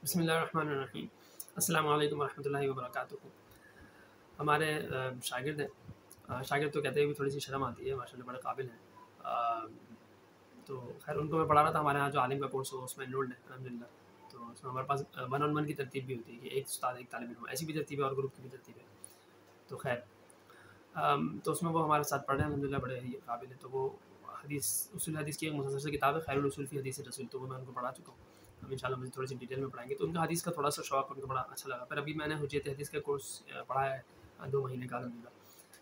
بسم اللہ الرحمن الرحیم۔ السلام علیکم ورحمۃ اللہ وبرکاتہ۔ ہمارے شاگرد ہیں، شاگرد تو کہتے ہیں بھی تھوڑی سی شرم آتی ہے، ماشاءاللہ بڑے قابل ہیں۔ تو خیر ان کو میں پڑھا رہا تھا، ہمارے یہاں جو عالم کا کورس ہو اس میں انرولڈ ہے الحمدللہ۔ تو اس میں ہمارے پاس 1 on 1 کی ترتیب بھی ہوتی ہے کہ ایک استاد ایک طالب علم، ایسی بھی ترتیب ہے اور گروپ کی بھی ترتیب ہے۔ تو خیر تو اس میں وہ ہمارے ساتھ پڑھ رہے ہیں الحمدللہ، بڑے ہی قابل ہیں۔ تو وہ اصول حدیث کی ایک مختصر کتاب ہے، خیر الاصول فی حدیث رسول، تو وہ میں ان کو پڑھا چکا ہوں۔ ہم انشاءاللہ مجھے تھوڑی سی ڈیٹیل میں پڑھائیں گے۔ تو ان کا حدیث کا تھوڑا سا شوق ان کو بڑا اچھا لگا۔ پھر ابھی میں نے حجیت حدیث کا کورس پڑھا ہے 2 مہینے کا الحمدللہ،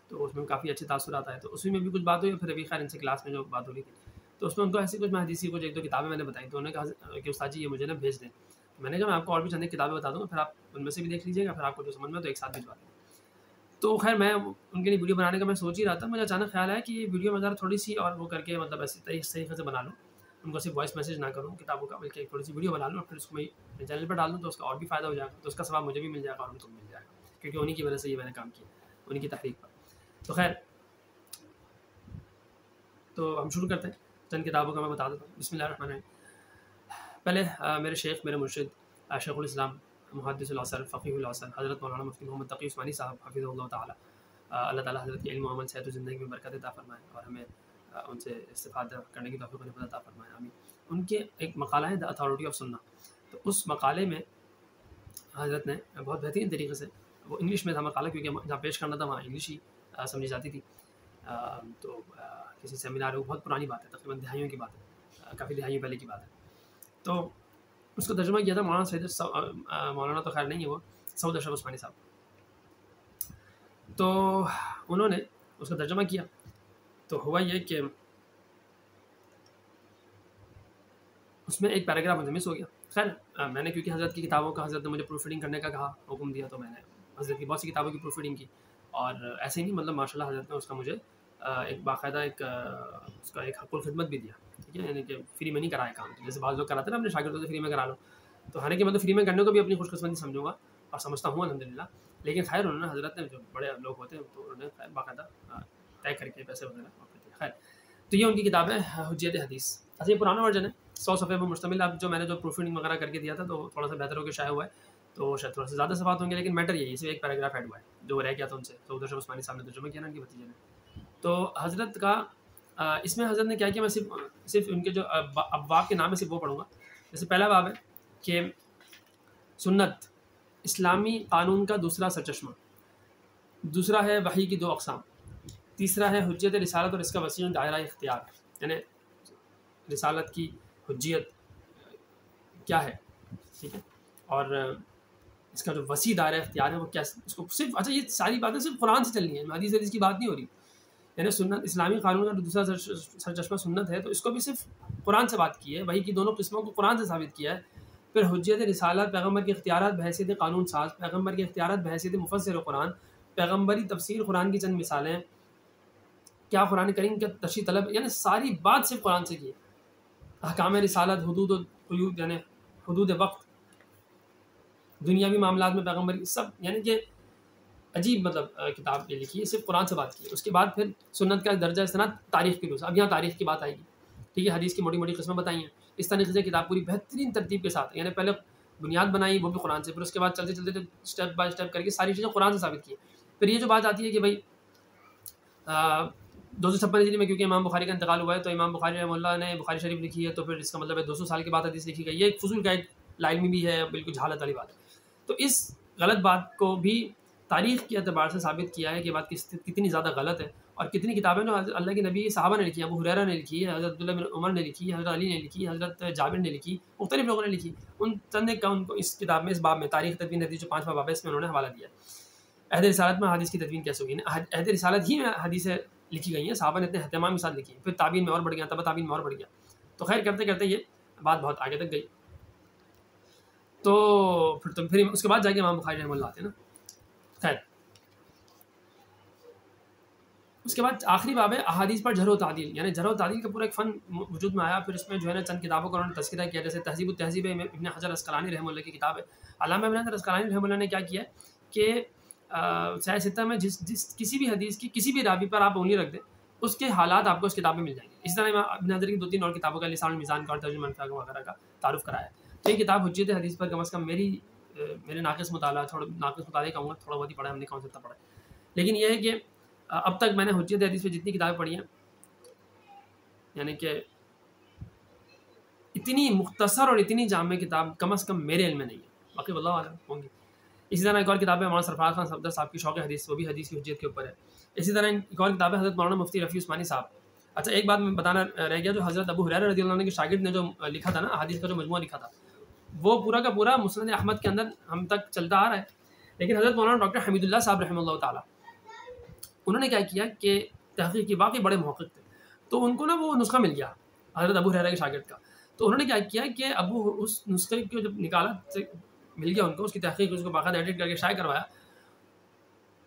تو اس میں کافی اچھے تاثرات آئے۔ تو اسی میں بھی کچھ بات ہوئی، پھر ابھی خیر ان سے کلاس میں جو بات ہو رہی تھی تو اس میں ان کو ایسی کچھ میں حدیث کی کچھ 1-2 کتابیں میں نے بتائی، تو انہوں نے کہا کہ استاد جی یہ مجھے نا بھیج دیں۔ میں نے کہا میں آپ کو اور بھی چند کتابیں بتا دوں گا، پھر آپ ان میں سے بھی دیکھ لیجیے گا، پھر آپ کو جو سمجھ میں تو ایک ساتھ بھیجوا دیں۔ تو خیر میں ان کے لیے ویڈیو بنانے کا میں سوچ ہی رہا تھا، مجھے اچانک خیال آیا کہ یہ ویڈیو میں ذرا تھوڑی سی اور وہ کر کے مطلب ایسی طریقے سے بنا لوں، ان کو صرف وائس میسیج نہ کروں کتابوں کا، بلکہ تھوڑی سی ویڈیو بنا لوں اور پھر اس کو میں چینل پہ ڈال دوں، تو اس کا اور بھی فائدہ ہو جائے گا، تو اس کا ثواب مجھے بھی مل جائے گا اور ان کو بھی مل جائے گا، کیونکہ انہیں کی وجہ سے یہ میں نے کام کیا، انہیں کی تحریک پر۔ تو خیر تو ہم شروع کرتے ہیں، چند کتابوں کا میں بتا دیتا ہوں۔ بسم اللہ الرحمن الرحیم۔ پہلے میرے شیخ، میرے مرشد شیخ الاسلام محدث العصر فقیہ العصر حضرت مولانا مفتی محمد تقی عثمانی صاحب حفظہ اللہ تعالیٰ، اللہ تعالیٰ حضرت کے علم و عمل صحت و زندگی میں برکت عطا فرمائے اور ہمیں ان سے استفادہ کرنے کی توفیق نعمت عطا فرمائے، آمین۔ ان کے ایک مقالہ ہے دا اتھارٹی آف سنہ، تو اس مقالے میں حضرت نے بہت بہترین طریقے سے، وہ انگلش میں تھا مقالہ کیونکہ جہاں پیش کرنا تھا وہاں انگلش ہی سمجھی جاتی تھی، تو کسی سیمینار میں، وہ بہت پرانی بات ہے، تقریباً دہائیوں کی بات ہے، کافی دہائیوں پہلے کی بات ہے۔ تو اس کو ترجمہ کیا تھا مولانا مولانا تو خیر نہیں ہے وہ، سعود اشرف عثمانی صاحب، تو انہوں نے اس کا ترجمہ کیا۔ تو ہوا یہ کہ اس میں ایک پیراگراف مجھے مس ہو گیا۔ خیر میں نے کیونکہ حضرت کی کتابوں کا، حضرت نے مجھے پروف ریڈنگ کرنے کا کہا، حکم دیا، تو میں نے حضرت کی بہت سی کتابوں کی پروف ریڈنگ کی، اور ایسے ہی نہیں مطلب ماشاء اللہ حضرت نے اس کا مجھے ایک باقاعدہ اس کا ایک حق الخدمت بھی دیا، ٹھیک ہے، یعنی کہ فری میں نہیں کرایا کام، جیسے بعض لوگ کراتے ہیں نا اپنے شاگردوں سے فری میں کرا لو، تو حالانکہ میں تو فری میں کرنے کو بھی اپنی خوش قسمتی سمجھوں گا اور سمجھتا ہوں الحمدللہ، لیکن خیر انہوں نے، حضرت نے، جو بڑے لوگ ہوتے ہیں تو انہوں نے خیر باقاعدہ طے کر کے پیسے وغیرہ واپس دیے۔ خیر تو یہ ان کی کتاب ہے حجیت حدیث۔ اچھا یہ پرانا ورژن ہے، 100 صفحے پر مشتمل۔ اب جو میں نے جو پروف ریڈنگ وغیرہ کر کے دیا تھا تو تھوڑا سا بہتر ہو کے شائع ہوا ہے، تو شاید تھوڑا سا زیادہ صفحات ہوں گے، لیکن میٹر یہی ہے، صرف ایک پیراگراف ایڈ ہوا ہے جو رہ گیا تھا ان سے، تو ادھر عثمانی صاحب نے ترجمہ کیا نا ان کے بھتیجے نے۔ تو حضرت کا اس میں حضرت نے کیا کیا، میں صرف ان کے جو ابواب کے نام ہے صرف وہ پڑھوں گا۔ جیسے پہلا باب ہے کہ سنت اسلامی قانون کا دوسرا سرچشمہ، دوسرا ہے وحی کی 2 اقسام، تیسرا ہے حجت رسالت اور اس کا وسیع دائرہ اختیار، یعنی رسالت کی حجیت کیا ہے، ٹھیک ہے، اور اس کا جو وسیع دائرہ اختیار ہے وہ کیا، اس کو صرف، اچھا یہ ساری باتیں صرف قرآن سے چلنی ہیں، حدیث کی بات نہیں ہو رہی، یعنی سنت اسلامی قانون کا دوسرا سرچشمہ سنت ہے، تو اس کو بھی صرف قرآن سے بات کی ہے، وحی کی دونوں قسموں کو قرآن سے ثابت کیا ہے۔ پھر حجت رسالت، پیغمبر کے اختیارات بحیثیت قانون ساز، پیغمبر کے اختیارات بحیثیت مفسر قرآن، پیغمبری تفسیر قرآن کی چند مثالیں، کیا قرآن کریم کا تشریح طلب، یعنی ساری بات صرف قرآن سے کی ہے۔ احکام رسالت، حدود و قیود یعنی حدود وقت، دنیاوی معاملات میں پیغمبر سب، یعنی کہ عجیب مطلب کتاب یہ لکھی ہے، صرف قرآن سے بات کی ہے۔ اس کے بعد پھر سنت کا درجہ استناد تاریخ کی روز، اب یہاں تاریخ کی بات آئے گی، ٹھیک ہے، حدیث کی موٹی موٹی قسمیں بتائی ہیں، اس طریقے سے کتاب پوری بہترین ترتیب کے ساتھ، یعنی پہلے بنیاد بنائی وہ بھی قرآن سے، پھر اس کے بعد چلتے چلتے اسٹیپ بائی اسٹیپ کر کے ساری چیزیں قرآن سے ثابت کی ہیں۔ پھر یہ جو بات آتی ہے کہ بھائی 256 ہجری میں کیونکہ امام بخاری کا انتقال ہوا ہے، تو امام بخاری رحمہ اللہ نے بخاری شریف لکھی ہے، تو پھر اس کا مطلب ہے 200 سال کے بعد حدیث لکھی گئی، یہ ایک فضول کا ایک لائلمی بھی ہے، بالکل جہالت والی بات ہے۔ تو اس غلط بات کو بھی تاریخ کے اعتبار سے ثابت کیا ہے کہ بات کتنی زیادہ غلط ہے، اور کتنی کتابیں جو اللہ کے نبی صحابہ نے لکھی ہیں، ابو ہریرہ نے لکھی ہے، حضرت عبداللہ بن عمر نے لکھی ہے، حضرت علی نے لکھی ہے، حضرت جابر نے لکھی، مختلف لوگوں نے لکھی، ان چند کا ان کو اس کتاب میں، اس باب میں، تاریخ تدوین حدیث جو 5واں باب ہے، اس میں انہوں نے حوالہ دیا ہے۔ عہد رسالت میں حدیث کی تدوین کیسے ہوگی، عہد رسالت ہی میں حدیثیں لکھی گئی ہیں، صحابہ نے اتنے اہتمام کے ساتھ لکھی ہیں، پھر تابعین میں اور بڑھ گیا، تبع تابعین میں اور بڑھ گیا، تو خیر کرتے کرتے یہ بات بہت آگے تک گئی، تو پھر اس کے بعد جا کے امام بخاری رحمہ اللہ آتے ہیں نا۔ خیر اس کے بعد آخری باب ہے احادیث پر جرح و تعدیل، یعنی جرح و تعدیل کا پورا ایک فن وجود میں آیا، پھر اس میں جو ہے نا چند کتابوں کا انہوں نے تذکرہ کیا، جیسے تہذیب التہذیب ہے، ابن حجر عسقلانی رحمہ اللہ کی کتاب ہے۔ علامہ ابن حجر عسقلانی رحمہ اللہ نے کیا کیا ہے کہ سیاہ ستہ میں جس کسی بھی حدیث کی کسی بھی راوی پر آپ انگلی رکھ دیں، اس کے حالات آپ کو اس کتاب میں مل جائیں گے۔ اس طرح ابن حجر کی 2-3 اور کتابوں کا لسان المیزان کا اور ترجمہ منفع وغیرہ کا تعارف کرایا ہے۔ تو یہ کتاب حجت حدیث پر کم از کم میرے ناقص مطالعہ کہوں گا، تھوڑا بہت ہی پڑھا، ہم نے کون سا اتنا پڑھا ہے، لیکن یہ ہے کہ اب تک میں نے حجت حدیث پہ جتنی کتابیں پڑھی ہیں، یعنی کہ اتنی مختصر اور اتنی جامع کتاب کم از کم میرے علم میں نہیں ہے، باقی واللہ اعلم ہوں گی۔ اسی طرح ایک اور کتاب ہے مولانا سرفراز خان صفدر صاحب کی شوق حدیث، وہ بھی حدیث کی حجت کے اوپر ہے۔ اسی طرح ایک اور کتاب ہے حضرت مولانا مفتی رفیع عثمانی صاحب۔ اچھا ایک بات میں بتانا رہ گیا، جو حضرت ابو ہریرہ رضی اللہ عنہ کے شاگرد نے جو لکھا تھا نا، حدیث کا جو مجموعہ لکھا تھا، وہ پورا کا پورا مسند احمد کے اندر ہم تک چلتا آ رہا ہے، لیکن حضرت مولانا ڈاکٹر حمید اللہ صاحب رحمہ اللہ تعالیٰ، انہوں نے کیا کیا کہ تحقیق کی، واقعی بڑے محقق تھے، تو ان کو نا وہ نسخہ مل گیا حضرت ابو ہریرہ کے شاگرد کا، تو انہوں نے کیا کیا کہ اس نسخے کو جب نکالا، مل گیا ان کو، اس کی تحقیق، اس کو باقاعدہ ایڈٹ کر کے شائع کروایا،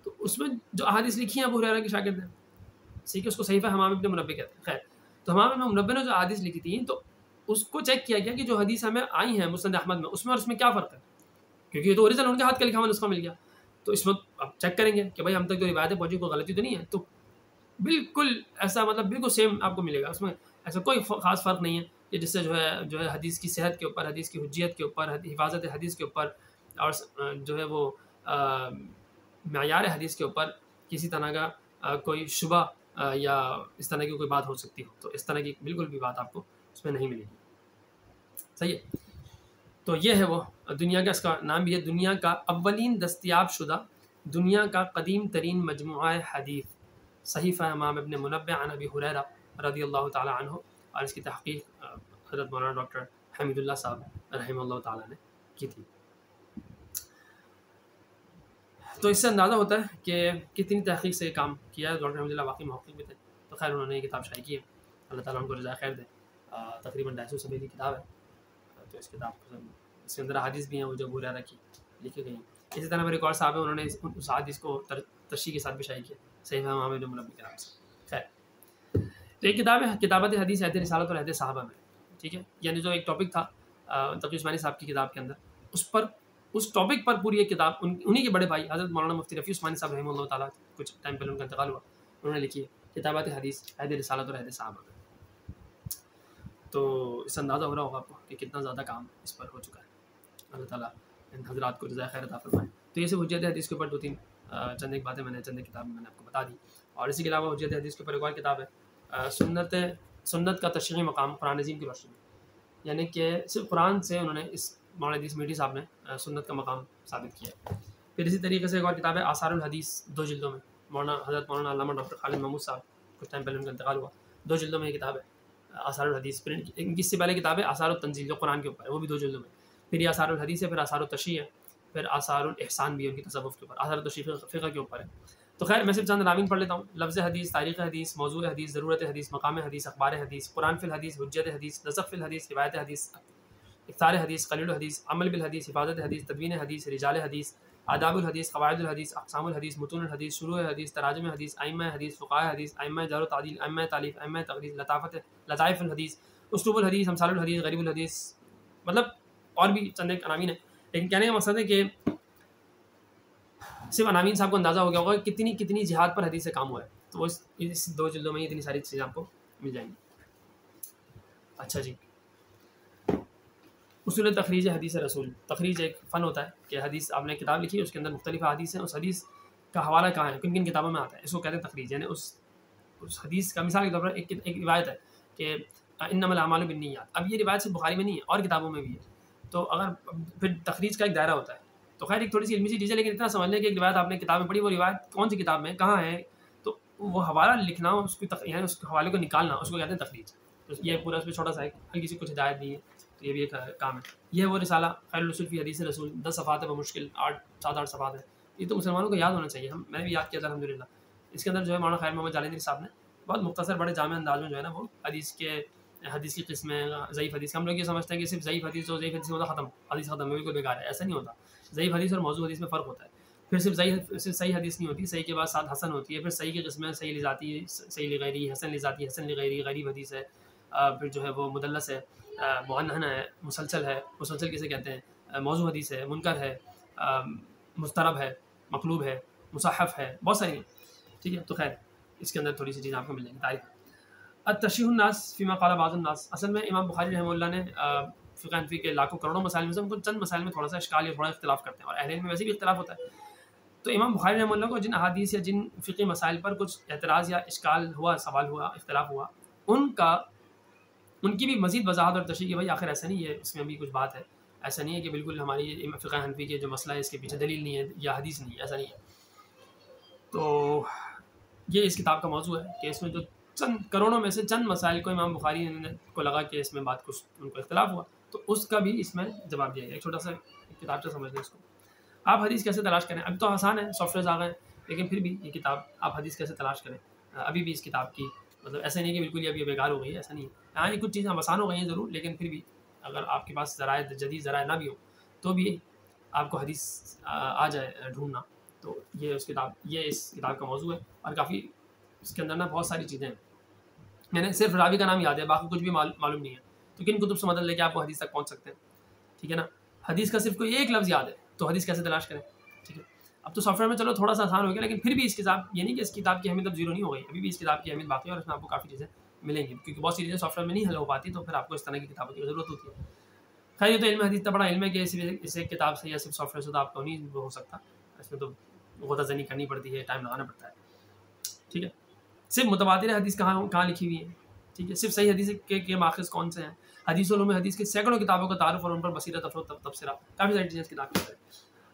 تو اس میں جو احادیث لکھی ہیں ابو ہریرہ کے شاگرد نے، ٹھیک ہے، اس کو صحیفہ حمام ابن منبہ کہتے ہیں، خیر، تو حمام ابن منبہ نے جو احادیث لکھی تھیں، تو اس کو چیک کیا گیا کہ جو حدیث ہمیں آئی ہیں مسند احمد میں، اس میں اور اس میں کیا فرق ہے، کیونکہ یہ تو اوریجنل ان کے ہاتھ کا لکھا ہوا نسخہ مل گیا، تو اس وقت اب چیک کریں گے کہ بھائی ہم تک جو روایتیں پہنچی کوئی غلطی تو نہیں ہے، تو بالکل ایسا، مطلب بالکل سیم آپ کو ملے گا، اس میں ایسا کوئی خاص فرق نہیں ہے کہ جس سے جو ہے حدیث کی صحت کے اوپر، حدیث کی حجیت کے اوپر، حفاظت حدیث کے اوپر، اور جو ہے وہ معیار حدیث کے اوپر کسی طرح کا کوئی شبہ یا اس طرح کی کوئی بات ہو سکتی ہو، تو اس طرح کی بالکل بھی بات آپ کو اس میں نہیں ملے گی، صحیح ہے۔ تو یہ ہے وہ دنیا کا، اس کا نام بھی ہے دنیا کا اولین دستیاب شدہ، دنیا کا قدیم ترین مجموعہ حدیث، صحیفہ امام ابن منبہ عن ابی ہریرہ رضی اللہ تعالی عنہ، اور اس کی تحقیق حضرت مولانا ڈاکٹر حمید اللہ صاحب رحمہ اللہ تعالیٰ نے کی تھی۔ تو اس سے اندازہ ہوتا ہے کہ کتنی تحقیق سے یہ کام کیا ہے، ڈاکٹر حمید اللہ واقعی محقق بھی تھے، تو خیر انہوں نے یہ کتاب شائع کی ہے، اللہ تعالیٰ ان کو جزائے خیر دے، تقریباً 250 صفحے کی کتاب ہے، تو اس کتاب اس کے اندر احادیث بھی ہیں وہ جو ابو ہریرہ کی لکھی گئی ہیں۔ اسی طرح میرے ایک اور صاحب ہیں، انہوں نے اس حدیث کو تشریح کے ساتھ بھی شائع کیا، صحیح ہے امام ابن منبہ کے نام سے، خیر۔ تو ایک کتاب ہے کتابت حدیث عہد رسالت اور عہد صحابہ میں، ٹھیک ہے، یعنی جو ایک ٹاپک تھا تقی عثمانی صاحب کی کتاب کے اندر، اس ٹاپک پر پوری ایک کتاب انہی کے بڑے بھائی حضرت مولانا مفتی رفیع عثمانی صاحب رحمہ اللہ تعالیٰ، کچھ ٹائم پہلے ان کا انتقال ہوا، انہوں نے لکھی ہے کتابت حدیث عہد رسالت اور عہد صحابہ میں۔ تو اس سے اندازہ ہو رہا ہوگا آپ کو کہ کتنا زیادہ کام اس پر ہو چکا ہے، اللہ تعالیٰ ان حضرات کو جزائے خیر عطا فرمائے۔ تو یہ سب حجت حدیث کے اوپر دو تین چند ایک باتیں میں نے چند ایک کتاب میں نے آپ کو بتا دی، اور اسی کے علاوہ حجت حدیث کے اوپر ایک اور کتاب ہے سنت کا تشریحی مقام قرآن عظیم کی روشنی میں، یعنی کہ صرف قرآن سے انہوں نے اس مولانا حدیث میٹھی صاحب نے سنت کا مقام ثابت کیا ہے۔ پھر اسی طریقے سے ایک اور کتاب ہے آثار الحدیث، 2 جلدوں میں، حضرت مولانا علامہ ڈاکٹر خالد محمود صاحب، کچھ ٹائم پہلے ان کا انتقال ہوا، 2 جلدوں میں یہ کتاب ہے آثار الحدیث۔ پھر ان کی اس سے پہلے کتاب ہے آثار التنزیل جو قرآن کے اوپر ہے، وہ بھی 2 جلدوں میں۔ پھر یہ آثار الحدیث ہے، پھر آثار التشریح ہے، پھر آثار الاحسان بھی ہے ان کی تصوف کے اوپر، آثار التشریح فقہ کے اوپر ہے۔ تو خیر میں صرف چند عناوین پڑھ لیتا ہوں: لفظ حدیث، تاریخ حدیث، موضوع حدیث، ضرورت حدیث، مقام حدیث، اخبار حدیث، قرآن فی الحدیث، حجت حدیث، نسخ فی الحدیث، روایت حدیث، اکثار حدیث، قلیل الحدیث، عمل بالحدیث، حفاظت حدیث، تدوین حدیث، رجال حدیث، آداب الحدیث، قواعد الحدیث، اقسام الحدیث، متون الحدیث، شروع حدیث، تراجم حدیث، ائمہ حدیث، فقہاء حدیث، ائمہ جرح و تعدیل، ائمہ تالیف، ائمہ تقریر، لطائف الحدیث، اسلوب الحدیث، امثال الحدیث، غریب الحدیث، مطلب اور بھی چند ایک عناوین ہیں، لیکن کہنے کا مقصد ہے کہ صرف عناوین سے آپ کو اندازہ ہو گیا ہوگا کہ کتنی جہاد پر حدیث سے کام ہوا ہے، تو اس 2 جلدوں میں اتنی ساری چیزیں آپ کو مل جائیں گی۔ اچھا جی، اصول تخریج حدیث رسول۔ تخریج ایک فن ہوتا ہے کہ حدیث آپ نے کتاب لکھی ہے، اس کے اندر مختلف حدیث ہیں، اس حدیث کا حوالہ کہاں ہے، کن کن کتابوں میں آتا ہے، اس کو کہتے ہیں تخریج، یعنی اس حدیث کا مثال کے طور پر ایک روایت ہے کہ انما الاعمال بالنیات، اب یہ روایت صرف بخاری میں نہیں ہے، اور کتابوں میں بھی ہے، تو اگر پھر تخریج کا ایک دائرہ ہوتا ہے، تو خیر ایک تھوڑی سی علمی سی چیز ہے، لیکن اتنا سمجھ لیں کہ ایک روایت آپ نے کتاب میں پڑھی، وہ روایت کون سی کتاب میں کہاں ہے، تو وہ حوالہ لکھنا، اس کی یعنی اس حوالے کو نکالنا، اس کو کہتے ہیں تخریج۔ تو یہ پورا اس میں چھوٹا سا ایک ہلکی سی کچھ ہدایت دی ہے، تو یہ بھی ایک کام ہے۔ یہ ہے وہ رسالہ خیر الاصول فی حدیث رسول، 10 صفحات ہے، وہ مشکل 7-8 صفحات ہے، یہ تو مسلمانوں کو یاد ہونا چاہیے، میں نے بھی یاد کیا تھا الحمدللہ۔ اس کے اندر جو ہے مولانا خیر محمد جالندری صاحب نے بہت مختصر بڑے جامع انداز میں جو ہے نا وہ حدیث کی قسمیں، ضعیف حدیث، ہم لوگ یہ سمجھتے ہیں کہ صرف ضعیف حدیث ہوتا ختم، حدیث ختم ہے، بالکل بیکار ہے، ایسا نہیں ہوتا۔ ضعیف حدیث اور موضوع حدیث میں فرق ہوتا ہے، پھر صرف صحیح حدیث نہیں ہوتی، صحیح کے بعد ساتھ حسن ہوتی ہے، پھر صحیح کی قسمیں صحیح لذاتی، صحیح لغیری، حسن لذاتی، حسن لغیری، غریب حدیث ہے، پھر جو ہے وہ مدلس ہے، معنن ہے، مسلسل ہے، مسلسل کسے کہتے ہیں، موضوع حدیث ہے، منکر ہے، مضطرب ہے، مقلوب ہے، مصحف ہے، بہت ساری ہیں، ٹھیک ہے۔ تو خیر اس کے اندر تھوڑی سی چیزیں آپ کو مل جائیں گی۔ تاریخ التشیح الناس فیما قال بعض الناس، اصل میں امام بخاری رحمہ اللہ نے فقہ حنفی کے لاکھوں کروڑوں مسائل میں سے ان کو چند مسائل میں تھوڑا سا اشکال یا تھوڑا اختلاف کرتے ہیں، اور اہل علم میں ویسے بھی اختلاف ہوتا ہے. تو امام بخاری رحمہ اللہ کو جن احادیث یا جن فقی مسائل پر کچھ اعتراض یا اشکال ہوا، سوال ہوا، اختلاف ہوا، ان کی بھی مزید وضاحت اور تشریح کہ بھائی آخر ایسا نہیں ہے، اس میں بھی کچھ بات ہے، ایسا نہیں ہے کہ بالکل ہماری فقہ حنفی کے جو مسئلہ ہے اس کے پیچھے دلیل نہیں ہے یا حدیث نہیں ہے، ایسا نہیں ہے. تو یہ اس کتاب کا موضوع ہے کہ اس میں جو چند کروڑوں میں سے چند مسائل کو امام بخاری کو لگا کہ اس میں بات کچھ ان کو اختلاف ہوا، تو اس کا بھی اس میں جواب دیا گیا. ایک چھوٹا سا کتاب سے سمجھ لیں اس کو. آپ حدیث کیسے تلاش کریں؟ اب تو آسان ہے، سافٹ ویئرز آ گئے ہیں، لیکن پھر بھی یہ کتاب آپ حدیث کیسے تلاش کریں، ابھی بھی اس کتاب کی مطلب ایسا نہیں کہ بالکل یہ ابھی بیکار ہو گئی ہے، ایسا نہیں ہے. ہاں یہ کچھ چیزیں آسان ہو گئی ہیں ضرور، لیکن پھر بھی اگر آپ کے پاس ذرائع جدید ذرائع نہ بھی ہو تو بھی آپ کو حدیث آ جائے ڈھونڈنا. تو یہ اس کتاب کا موضوع ہے، اور کافی اس کے اندر نا بہت ساری چیزیں ہیں. میں نے صرف راوی کا نام یاد ہے، باقی کچھ بھی معلوم نہیں ہے. تو کن کتب سے مدد لے کے آپ کو حدیث تک پہنچ سکتے ہیں، ٹھیک ہے نا. حدیث کا صرف کوئی ایک لفظ یاد ہے تو حدیث کیسے تلاش کریں، ٹھیک ہے. اب تو سافٹ ویئر میں چلو تھوڑا سا آسان ہو گیا، لیکن پھر بھی اس کتاب یہ نہیں کہ اس کتاب کی اہمیت اب زیرو نہیں ہو گئی، ابھی بھی اس کتاب کی اہمیت باقی ہے، اور اس میں آپ کو کافی چیزیں ملیں گی، کیونکہ بہت سی چیزیں سافٹ ویئر میں نہیں حل ہو پاتی، تو پھر آپ کو اس طرح کی کتابوں کی ضرورت ہوتی ہے. خیر یہ تو علم حدیث کا بڑا علم ہے کہ اس ایک کتاب سے یا صرف سافٹ ویئر سے تو آپ کو نہیں ہو سکتا، اس میں تو غوطہ زنی کرنی پڑتی ہے، ٹائم لگانا پڑتا ہے، ٹھیک ہے. صرف متواتر حدیث کہاں لکھی ہوئی ہے، ٹھیک ہے. صرف صحیح حدیث کے ماخذ کون سے ہیں، حدیث علوم حدیث کے سینکڑوں کتابوں کا تعارف اور ان پر بصیرت تبصرہ، کافی ساری چیزیں اس کتاب کے اندر.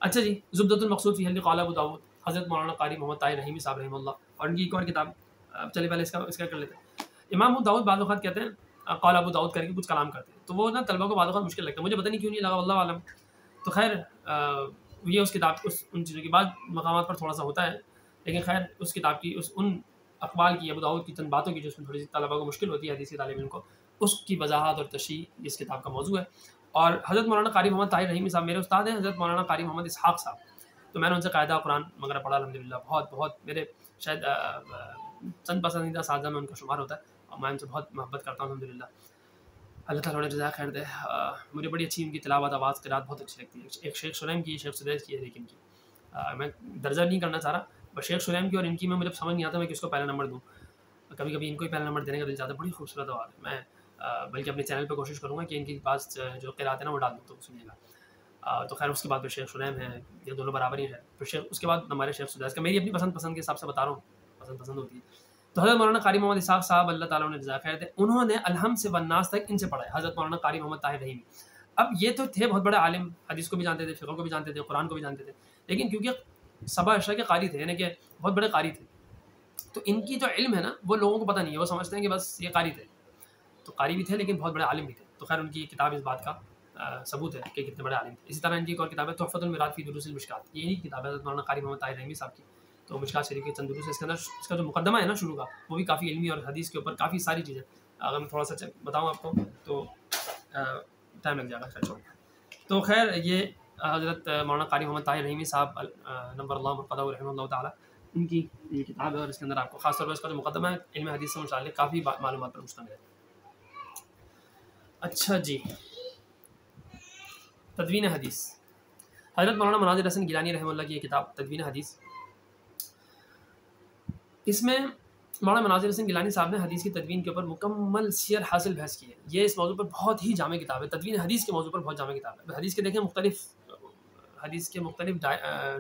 اچھا جی، زبدۃ المقصود فی حل قال ابو داؤد، حضرت مولانا قاری محمد طاہر رحیمی صاحب رحمہ اللہ، اور ان کی ایک اور کتاب. چلیے پہلے اس کا کر لیتے ہیں. امام ابو داؤد بعض اوقات کہتے ہیں قال ابو داؤد کر کے کچھ کلام کرتے ہیں، تو وہ نا طلبہ کو بعض اوقات مشکل لگتا ہے، مجھے پتہ نہیں کیوں نہیں لگا، واللہ عالم. تو خیر یہ اس کتاب ان چیزوں کی بعض مقامات پر تھوڑا سا ہوتا ہے، لیکن خیر اس کتاب کی ان اقوال کی، ابو داؤد کی چند باتوں کی جو اس میں تھوڑی سی طلبہ کو مشکل ہوتی ہے، حدیث کے طالب علم کو، اس کی وضاحت اور تشریح اس کتاب کا موضوع ہے. اور حضرت مولانا قاری محمد طاہر رحیمی صاحب میرے استاد ہیں، حضرت مولانا قاری محمد اسحاق صاحب. تو میں نے ان سے قاعدہ قرآن وغیرہ پڑھا الحمدللہ، بہت میرے شاید چند پسندیدہ اساتذہ میں ان کا شمار ہوتا ہے، اور میں ان سے بہت محبت کرتا ہوں الحمدللہ. اللہ تعالیٰ نے جزائے خیر دے. مجھے بڑی اچھی ان کی تلاوت، آواز، قرات بہت اچھی لگتی ہے. ایک شیخ سلیم کی، شیخ سدیس کی ہے، لیکن کی میں درجہ نہیں کرنا چاہ رہا، بس شیخ سلیم کی اور ان کی میں مجھے سمجھ نہیں آتا میں کس کو پہلا نمبر دوں. کبھی کبھی ان کو ہی پہلا نمبر دینے کا دل چاہتا ہے. بڑی خوبصورت آواز ہے. میں بلکہ اپنے چینل پہ کوشش کروں گا کہ ان کی پاس جو قرات ہے نا وہ ڈال دوں تو سنیے گا. تو خیر اس کے بعد پھر شیخ سلیم ہے، یہ دونوں برابر ہی ہے. پھر اس کے بعد ہمارے شیخ سدیس کا، میری اپنی پسند کے حساب سے بتا رہا ہوں، پسند ہوتی ہے. تو حضرت مولانا قاری محمد اسحاق صاحب اللہ تعالیٰ نے جزائے خیر دے، انہوں نے الحمد سے والناس تک ان سے پڑھا ہے، حضرت مولانا قاری محمد طاہر رحیمی. اب یہ تو تھے بہت بڑے عالم، حدیث کو بھی جانتے تھے، فقہ کو بھی جانتے تھے، قرآن کو بھی جانتے تھے، لیکن کیونکہ سبع اشرا کے قاری تھے، یعنی کہ بہت بڑے قاری تھے، تو ان کی جو علم ہے نا وہ لوگوں کو پتہ نہیں ہے، وہ سمجھتے ہیں کہ بس یہ قاری تھے. تو قاری بھی تھے لیکن بہت بڑے عالم بھی تھے. تو خیر ان کی کتاب اس بات کا ثبوت ہے کہ کتنے بڑے عالم تھے. اسی طرح ان کی ایک اور کتاب ہے تحفۃ المراد فی دروس المشکات، یہی کتاب ہے حضرت مولانا قاری محمد طاہر رحیمی صاحب کی. تو مشکات شریف کے چند دروس، اس کے اندر اس کا جو مقدمہ ہے نا شروع کا، وہ بھی کافی علمی اور حدیث کے اوپر کافی ساری چیزیں. اگر میں تھوڑا سا بتاؤں آپ کو تو ٹائم لگ جائے گا. خیر تو خیر یہ حضرت مولانا قاری محمد طاہر رحیمی صاحب نمبر اللہ مرقدہ رحمہ اللہ تعالیٰ، ان کی یہ کتاب ہے، اور اس کے اندر آپ کو خاص طور پر اس کا جو مقدمہ ہے علم حدیث سے متعلق کافی معلومات پر مشتمل ہے. اچھا جی، تدوین حدیث. حضرت مولانا مناظر حسن گیلانی رحمہ اللہ کی یہ کتاب تدوین حدیث، اس میں مولانا مناظر حسن گیلانی صاحب نے حدیث کی تدوین کے اوپر مکمل سیر حاصل بحث کی ہے. یہ اس موضوع پر بہت ہی جامع کتاب ہے، تدوین حدیث کے موضوع پر بہت جامع کتاب ہے. حدیث کے دیکھیں حدیث کے مختلف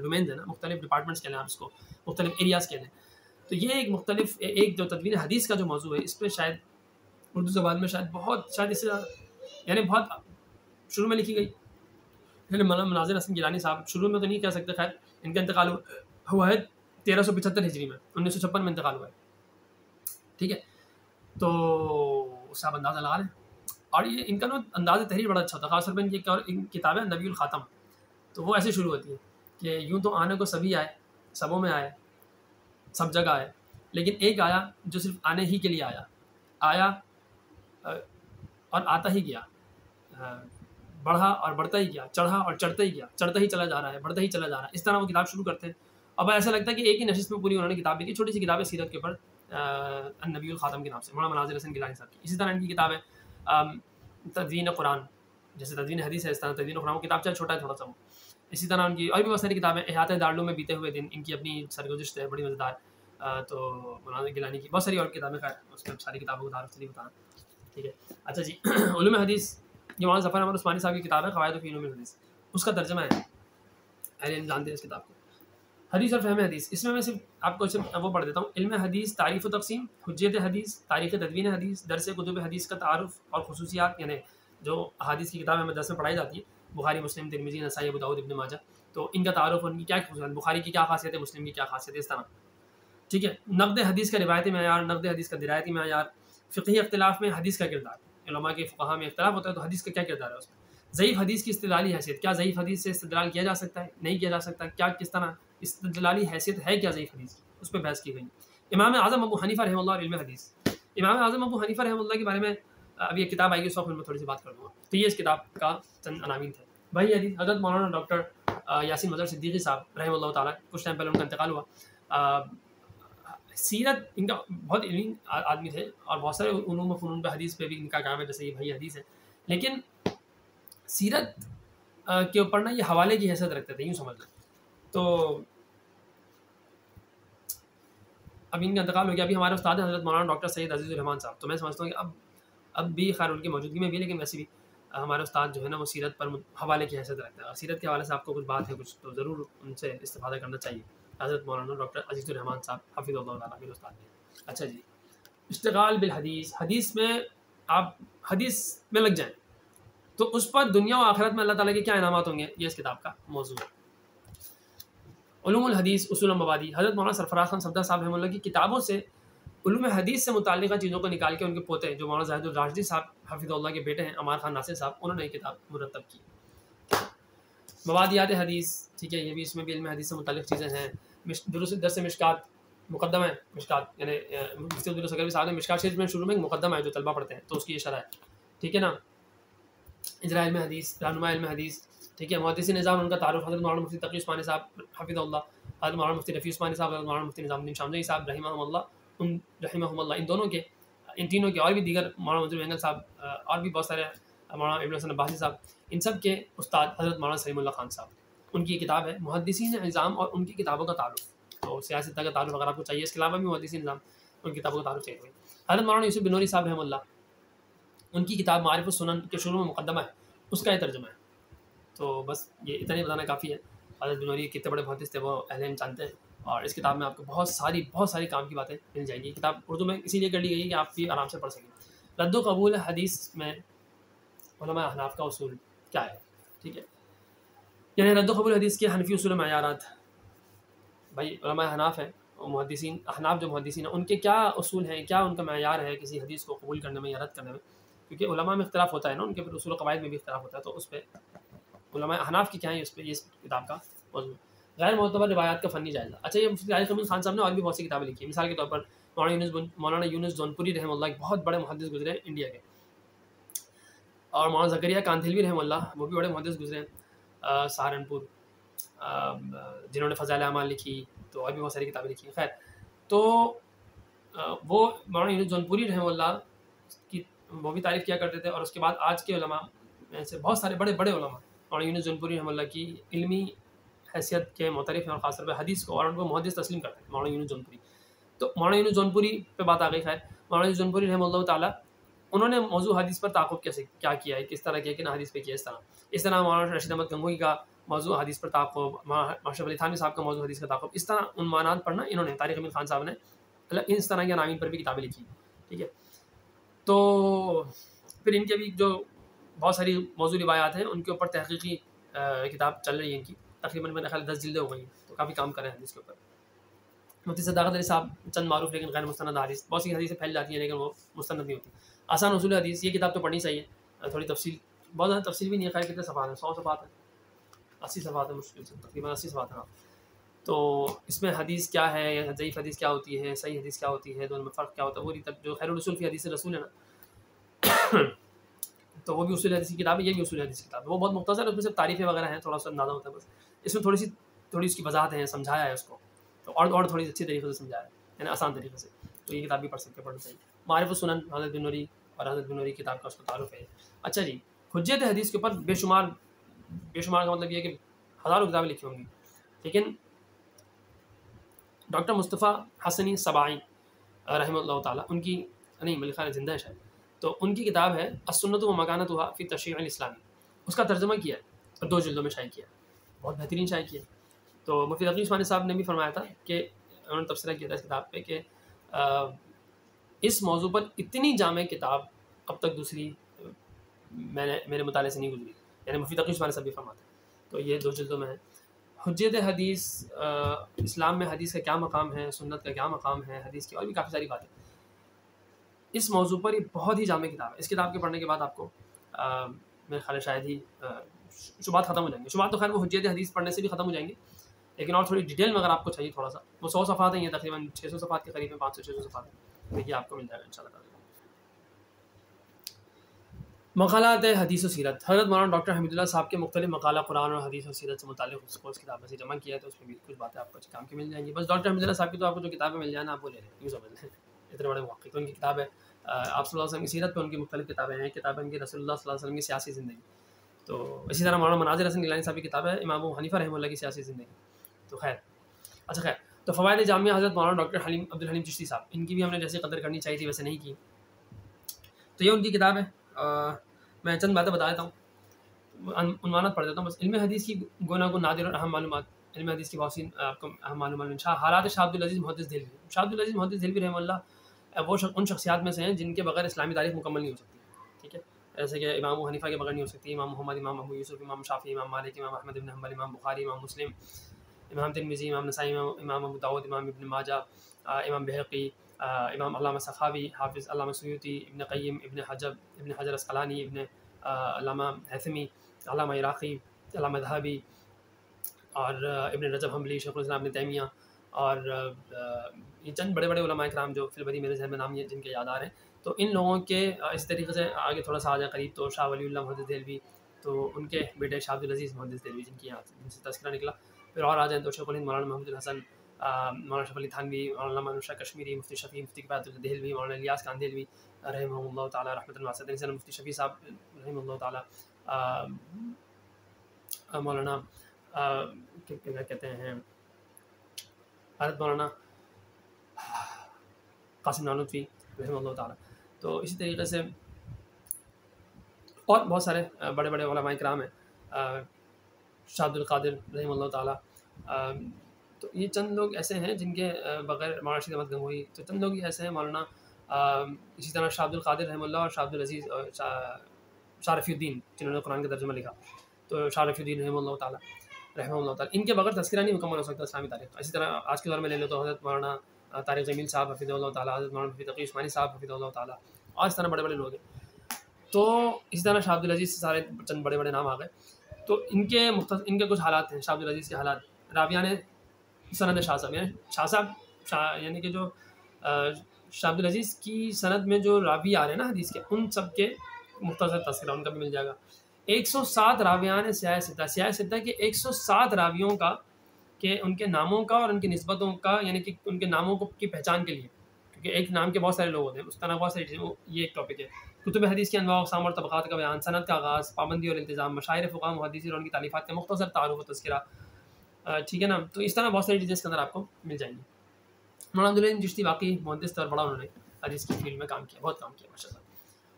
ڈومینز ہیں نا، مختلف ڈپارٹمنٹس کے لیں آپ اس کو، مختلف ایریاز کے لیں. تو یہ ایک جو تدوین حدیث کا جو موضوع ہے، اس پہ شاید اردو زبان میں شاید اس سے یعنی بہت شروع میں لکھی گئی. مولانا مناظر حسن گیلانی صاحب شروع میں تو نہیں کہہ سکتے، خیر ان کا انتقال ہوا ہے 1375 ہجری میں، 1956 میں انتقال ہوا ہے، ٹھیک ہے. تو اس سے آپ اندازہ لگا لیں. اور یہ ان کا نا انداز تحریر بڑا اچھا ہوتا ہے، خاص طور پر ان کی ایک کتاب ہے نبی الخاتم. تو وہ ایسے شروع ہوتی ہے کہ یوں تو آنے کو سبھی آئے، سبوں میں آئے، سب جگہ آئے، لیکن ایک آیا جو صرف آنے ہی کے لیے آیا اور آتا ہی گیا، بڑھا اور بڑھتا ہی گیا، چڑھا اور چڑھتا ہی گیا، چڑھتا ہی چلا جا رہا ہے، بڑھتا ہی چلا جا رہا ہے. اس طرح وہ کتاب شروع کرتے ہیں. اب ایسا لگتا ہے کہ ایک ہی نشست میں پوری انہوں نے کتاب لکھی. چھوٹی سی کتاب ہے سیرت کے اوپر، النبی الخاتم کے نام سے، مولانا مناظر حسن گیلانی صاحب کی. اسی طرح ان کی کتاب ہے تدوین قرآن، جیسے تدوین حدیث ہے اس طرح تدوین قرآن. کتاب چاہے چھوٹا ہے تھوڑا سا وہ. اسی طرح ان کی اور بھی بہت ساری کتابیں، احاطہ دارالعلوم میں بیتے ہوئے دن، ان کی اپنی سرگزشت ہے بڑی مزیدار. تو مولانا گیلانی کی بہت ساری اور کتابیں، خیر اس میں ساری کتابوں کو تعارف نہیں بتانا، ٹھیک ہے. اچھا جی، علوم حدیث یہ مولانا ظفر احمد عثمانی صاحب کی کتاب ہے قواعد فی علوم الحدیث، اس کا ترجمہ ہے، اہل علم جانتے ہیں اس کتاب کو. حدیث اور فہم حدیث، اس میں صرف آپ کو صرف وہ پڑھ دیتا ہوں. علم حدیث، تعریف و تقسیم، حجیت حدیث، تاریخ تدوین حدیث، درس کتب حدیث کا تعارف اور خصوصیات، یعنی جو احادیث کی کتابیں ہمیں درس میں پڑھائی جاتی ہیں، بخاری، مسلم، ترمذی، نسائی، ابو داؤد، ابن ماجہ، تو ان کا تعارف اور ان کی کیا خصوصیات، بخاری کی کیا خاصیت ہے، مسلم کی کیا خاصیت ہے، اس طرح. ٹھیک ہے. نقد حدیث کا روایتی معیار، نقد حدیث کا درایتی معیار، فقہی اختلاف میں حدیث کا کردار، علماء کے فقہا میں اختلاف ہوتا ہے تو حدیث کا کیا کردار ہے اس میں. ضعیف حدیث کی استدلالی حیثیت، کیا ضعیف حدیث سے استدلال کیا جا سکتا ہے، نہیں کیا جا سکتا، کیا کس طرح استدلالی حیثیت ہے کیا ضعیف حدیث کی، اس پہ بحث کی گئی. امام اعظم ابو حنیفہ رحمہ اللہ اور علم حدیث، امام اعظم ابو حنیفہ رحمہ اللہ کے بارے میں ابھی ایک کتاب آئی گی، اس وقت میں تھوڑی سی بات کر دوں گا. تو یہ اس کتاب کا چند عناوین تھے. وہی حدیث، حضرت مولانا ڈاکٹر یاسین مظہر صدیقی صاحب رحمہ اللہ تعالیٰ، کچھ ٹائم پہلے ان کا انتقال ہوا. سیرت ان کا بہت علمی آدمی تھے اور بہت سارے علوم و فنون پہ حدیث پہ بھی ان کا کام ہے، جیسے یہ بھائی حدیث ہے، لیکن سیرت کے اوپر نا یہ حوالے کی حیثیت رکھتے تھے، یوں سمجھ لیں. تو اب ان کا انتقال ہو گیا. ابھی ہمارے استاد حضرت مولانا ڈاکٹر سید عزیز الرحمان صاحب، تو میں سمجھتا ہوں کہ اب بھی خیر ان کی موجودگی میں بھی، لیکن ویسے بھی ہمارے استاد جو ہے نا وہ سیرت پر حوالے کی حیثیت رکھتے ہیں. سیرت کے حوالے سے آپ کو کچھ بات ہے کچھ، تو ضرور ان سے استفادہ کرنا چاہیے. حضرت مولانا ڈاکٹر عزیز الرحمان صاحب حفظ اللہ تعالیٰ میرے استاد ہیں. اچھا جی، اشتغال بالحدیث، حدیث میں آپ حدیث میں لگ جائیں تو اس پر دنیا و آخرت میں اللہ تعالیٰ کے کیا انعامات ہوں گے، یہ اس کتاب کا موضوع ہے. علوم الحدیث، اصول و مبادی، حضرت مولانا سرفراز خان صفدر صاحب رحمہ اللہ کی کتابوں سے علوم حدیث سے متعلقہ چیزوں کو نکال کے ان کے پوتے جو مولانا زاہد الراشدی صاحب حفظ اللہ کے بیٹے ہیں، عمار خان ناصر صاحب، انہوں نے یہ کتاب مرتب کی. موادیات حدیث، ٹھیک ہے، یہ بھی اس میں بھی علم حدیث سے متعلق چیزیں ہیں. درس مشکات، مقدمہ ہے مشکات، یعنی مفتی عبداللہ سکروی صاحب نے مشکات شریف میں شروع میں ایک مقدمہ ہے جو طلبہ پڑھتے ہیں، تو اس کی یہ شرح ہے. ٹھیک ہے نا. اجراء علم حدیث، رہنما علم حدیث، ٹھیک ہے. محدثی نظام، ان کا تعارف، حضرت مولانا مفتی تقی عثمانی صاحب حفظ اللہ، حضرت مولانا مفتی رفیع عثمانی صاحب، حضرت مولانا مفتی نظام الدین شامزئی صاحب رحمہ اللہ، ان دونوں کے، ان تینوں کے، اور بھی دیگر مولانا منظور وینگل صاحب، اور بھی بہت سارے، مولانا ابن حسن عباسی صاحب، ان سب کے استاد حضرت مولانا سلیم اللہ خان صاحب. ان کی کتاب ہے محدثین نظام اور ان کی کتابوں کا تعارف. تو سیاست کا تعارف اگر آپ کو چاہیے، اس کے علاوہ بھی محدثین نظام ان کی کتابوں کا تعارف چاہیے. حضرت مولانا یوسف بن نوری صاحب رحمہ اللہ، ان کی کتاب معارف السنن کے شروع میں مقدمہ ہے، اس کا یہ ترجمہ ہے. تو بس یہ اتنا ہی بتانا کافی ہے. حضرت بن نوری کتنے بڑے محدث تھے وہ اہل علم جانتے ہیں، اور اس کتاب میں آپ کو بہت ساری کام کی باتیں مل جائیں گی. کتاب اردو میں اسی لیے کر لی گئی ہے کہ آپ بھی آرام سے پڑھ سکیں. رد و قبول حدیث میں علماء احناف کا اصول کیا ہے، ٹھیک ہے، یعنی رد و قبول حدیث کے حنفی اصول و معیارات. بھائی علماء احناف ہیں، محدثین احناف جو محدثین ہیں ان کے کیا اصول ہیں، کیا ان کا معیار ہے کسی حدیث کو قبول کرنے میں یا رد کرنے میں، کیونکہ علماء میں اختلاف ہوتا ہے نا، ان کے پھر اصول و قواعد میں بھی اختلاف ہوتا ہے. تو اس پہ علماء احناف کی کیا ہے، اس پہ یہ کتاب کا موضوع. غیر معتبر روایات کا فنی جائزہ. اچھا، یہ مفتی طارق امین خان صاحب نے اور بھی بہت سی کتابیں لکھی ہیں. مثال کے طور پر مولانا یونس جونپوری رحمہ اللہ ایک بہت بڑے محدث گزرے ہیں انڈیا کے، اور مولانا زکریا کاندھلوی رحمہ اللہ وہ بھی بڑے محدث گزرے ہیں سہارنپور، جنہوں نے فضائل اعمال لکھی، تو اور بھی بہت ساری کتابیں لکھی ہیں. خیر، تو وہ مولانا یونس جونپوری رحمہ اللہ کی وہ بھی تعریف کیا کرتے تھے. اور اس کے بعد آج کے علماء میں سے بہت سارے بڑے بڑے علماء مولانا یونس جونپوری رحمہ اللہ کی علمی حیثیت کے معترف ہیں، اور خاص طور پہ حدیث کو اور ان کو محدث تسلیم کرتے ہیں مولانا یونس جونپوری. تو مولانا یونس جونپوری پہ بات آ گئی. خیر، مولانا یونس جونپوری رحمہ اللہ تعالیٰ انہوں نے موضوع حدیث پر تعاقب کیسے کیا کیا ہے، کس طرح کیا کہ نا حدیث پہ کیا. اس طرح مولانا رشید احمد گنگوئی کا موضوع حدیث پر تعاقب، ماشرف علی تھانوی صاحب کا موضوع حدیث کا تعاقب، اس طرح عنوانات پڑھنا انہوں نے، طارق امین خان صاحب نے اس طرح کے عناوین پر بھی کتابیں لکھی. ٹھیک ہے. تو پھر ان کے بھی جو بہت ساری موضوع روایات ہیں ان کے اوپر تحقیقی کتاب چل رہی ہے ان کی، تقریباً میرے خیال 10 جلدیں ہو گئی ہیں، تو کافی کام کر رہے ہیں حدیث کے اوپر. مفتی صداقت علی صاحب چند معروف لیکن غیر مستند حدیث، بہت سی حدیثیں پھیل جاتی ہیں لیکن وہ مستند نہیں ہوتی. آسان اصول حدیث، یہ کتاب تو پڑھنی چاہیے. تھوڑی تفصیل، بہت زیادہ تفصیل بھی نہیں ہے، خیر کتنے صفحات ہیں، 100 صفحات ہیں، 80 صفحات ہیں، مشکل سے تقریباً 80 صفحات ہیں. تو اس میں حدیث کیا ہے، ضعیف حدیث کیا ہوتی ہے، صحیح حدیث کیا ہوتی ہے، دونوں میں فرق کیا ہوتا ہے، وہ جو خیر الرسول فی حدیث رسول ہے نا تو وہ بھی اصول حدیث کی کتاب ہے، یہ بھی اصول حدیث کی کتاب ہے. وہ بہت مختصر ہے، اس میں صرف تعریفیں وغیرہ ہیں، تھوڑا سا اندازہ ہوتا ہے بس. اس میں تھوڑی اس کی وضاحت ہے، سمجھایا ہے اس کو، تو اور تھوڑی اچھی طریقے سے سمجھایا ہے، یعنی آسان طریقے سے. تو یہ کتاب بھی پڑھ سکتے، پڑھنی چاہیے. معارف السنن، حضرت بن نوری اور حضرت بن نوری کتاب کا اس کو تعارف ہے. اچھا جی، حجت حدیث کے اوپر بے شمار کا مطلب یہ ہے کہ ہزاروں کتابیں لکھی ہوں گی، لیکن ڈاکٹر مصطفیٰ حسنی سباعی رحمہ اللہ تعالیٰ، ان کی نہیں میرے خیال زندہ ہے شاید، تو ان کی کتاب ہے السنۃ و مکانتھا فی تشریع الاسلامی، اس کا ترجمہ کیا ہے اور 2 جلدوں میں شائع کیا ہے، بہت بہترین شائع کیا ہے۔ تو مفتی تقی عثمانی صاحب نے بھی فرمایا تھا کہ انہوں نے تبصرہ کیا تھا اس کتاب پہ کہ اس موضوع پر اتنی جامع کتاب اب تک دوسری میرے مطالعے سے نہیں گزری، یعنی مفتی تقی عثمانی صاحب بھی فرماتے ہیں۔ تو یہ 2 جلدوں میں ہے۔ حجت حدیث، اسلام میں حدیث کا کیا مقام ہے، سنت کا کیا مقام ہے، حدیث کی اور بھی کافی ساری باتیں اس موضوع پر، یہ بہت ہی جامع کتاب ہے۔ اس کتاب کے پڑھنے کے بعد آپ کو میرے خیال شاید ہی شبہات ختم ہو جائیں گے۔ شبہات تو خیر وہ حجت حدیث پڑھنے سے بھی ختم ہو جائیں گے، لیکن اور تھوڑی ڈیٹیل میں اگر آپ کو چاہیے تھوڑا سا، وہ 100 صفحات ہیں، یہ تقریباً 600 صفحات کے قریب ہیں، 500-600 صفحات ہیں، دیکھیے آپ کو مل جائے گا انشاءاللہ تعالی۔ مقالات حدیث و سیرت، حضرت مولانا ڈاکٹر حمید اللہ صاحب کے مختلف مقالہ قرآن اور حدیث و سیرت سے متعلق اس کو اس کتاب میں سے جمع کیا ہے، تو اس میں بھی کچھ باتیں آپ کو اچھے کام کی مل جائیں گی۔ بس ڈاکٹر حمید اللہ صاحب کی تو آپ کو جو کتابیں مل جائیں نا، آپ وہ لے لیں، یوں سمجھ لیں، اتنے بڑے محقق تو ان کی کتاب ہے۔ آپ صلی اللہ علیہ وسلم کی سیرت پہ ان کی مختلف کتابیں ہیں، کتابیں ان کی رسول اللہ صلی اللہ علیہ وسلم کی سیاسی زندگی، تو اسی طرح مولانا مناظر حسن گیلانی صاحب کی کتاب ہے امام ابو حنیفہ رحمہ اللہ کی سیاسی زندگی۔ تو خیر اچھا خیر، تو فوائد جامعہ حضرت مولانا ڈاکٹر عبدالحلیم چشتی صاحب، ان کی بھی ہم نے جیسے قدر کرنی چاہیے تھی ویسے نہیں کی، تو یہ ان کی کتاب ہے۔ میں چند باتیں بتا دیتا ہوں، عنوانات پڑھ دیتا ہوں بس۔ علم حدیث کی گوناگون نادر اور اہم معلومات، علم حدیث کی بہت سی آپ کو اہم معلومات۔ حالات شاہ عبدالعزیز محدث دہلوی، شاہ عبدالعزیز محدث دہلوی رحمہ اللہ وہ ان شخصیات میں سے ہیں جن کے بغیر اسلامی تاریخ مکمل نہیں ہو سکتی، ٹھیک ہے، جیسے کہ امام ابو حنیفہ کے بغیر نہیں ہو سکتی، امام محمد، امام ابو یوسف، امام شافعی، امام مالک، امام احمد بن حنبل، امام بخاری، امام مسلم، امام ترمذی، امام نسائی، امام ابو داؤد، امام ابن ماجہ، امام بہقی، امام علامہ سخاوی، حافظ علامہ سیوطی، ابن قیم، ابن حجر اسقلانی، ابن علامہ حیثمی، علامہ عراقی، علامہ ذہبی، اور ابن رجب حنبلی، شیخ الاسلام ابن تیمیہ، اور یہ چند بڑے بڑے علماء کرام جو فی البدیہہ میرے ذہن میں نام یہ جن کے یاد آ رہے ہیں۔ تو ان لوگوں کے اس طریقے سے آگے تھوڑا سا آ جائیں قریب، تو شاہ ولی اللہ محدث دہلوی، تو ان کے بیٹے شاہ عبدالعزیز محدث دہلوی جن سے تذکرہ نکلا۔ پھر اور آ جائیں تو شیخ الہند مولانا محمد الحسن، مولانا شرف علی تھانوی، مولانا مولانا شاہ کشمیری، مفتی شفیع، مفتی کفایت اللہ دہلوی، مولانا الیاس خان دہلوی رحمہ اللہ تعالیٰ رحمۃ اللہ واسعۃ، مفتی شفیع صاحب رحمہ اللہ تعالیٰ، مولانا کیا کہتے ہیں حضرت مولانا قاسم نانوتوی رحمہ اللہ تعالیٰ۔ تو اسی طریقے سے اور بہت سارے بڑے بڑے علماء کرام ہیں، شاہ عبد القادر رحمہ اللہ تعالیٰ۔ تو یہ چند لوگ ایسے ہیں جن کے بغیر مولانا رشید احمد گنگوہی، تو چند لوگ ایسے ہیں، مولانا اسی طرح شاہ عبد القادر رحمہ اللہ اور شاہ عبدالعزیز اور شاہ رفیع الدین جنہوں نے قرآن کا ترجمہ لکھا، تو شاہ رفیع الدین رحمہ اللہ تعالیٰ، ان کے بغیر تذکرہ نہیں مکمل ہو سکتا اسلامی تاریخ کا۔ اسی طرح آج کے دور میں لے لو تو حضرت مولانا طارق جمیل صاحب حفظہ اللہ تعالیٰ، حضرت مولانا مفتی تقی عثمانی صاحب حفظہ اللہ تعالیٰ، اور اس طرح بڑے بڑے لوگ ہیں۔ تو اسی طرح شاہ عبدالعزیز سے سارے چند بڑے بڑے نام آ گئے۔ تو ان کے کچھ حالات ہیں، شاہ عبدالعزیز کے حالات، راویان سند شاہ صاحب، یعنی کہ جو شاہ عبدالعزیز کی سند میں جو راوی آ رہے ہیں نا حدیث کے، ان سب کے مختصر تذکرہ ان کا بھی مل جائے گا۔ 107 راویان سیاہ ستہ کے 107 راویوں کا، کہ ان کے ناموں کا اور ان کی نسبتوں کا، یعنی کہ ان کے ناموں کی پہچان کے لیے، کیونکہ ایک نام کے بہت سارے لوگ ہوتے ہیں، اس طرح بہت ساری چیزیں، یہ ایک ٹاپک ہے۔ کتب حدیث کے انواع اقسام اور طبقات کا بیان، سند کا آغاز، پابندی اور التزام، مشاہیر فقہاء محدثین اور ان کی تالیفات کا مختصر تعارف و تذکرہ، ٹھیک ہے نا۔ تو اس طرح بہت ساری چیزیں اس کے اندر آپ کو مل جائیں گی۔ مولانا عبدالعزیز چشتی واقعی محدث تھے اور بڑا انہوں نے حدیث کی فیلڈ میں کام کیا، بہت کام کیا ماشاء اللہ۔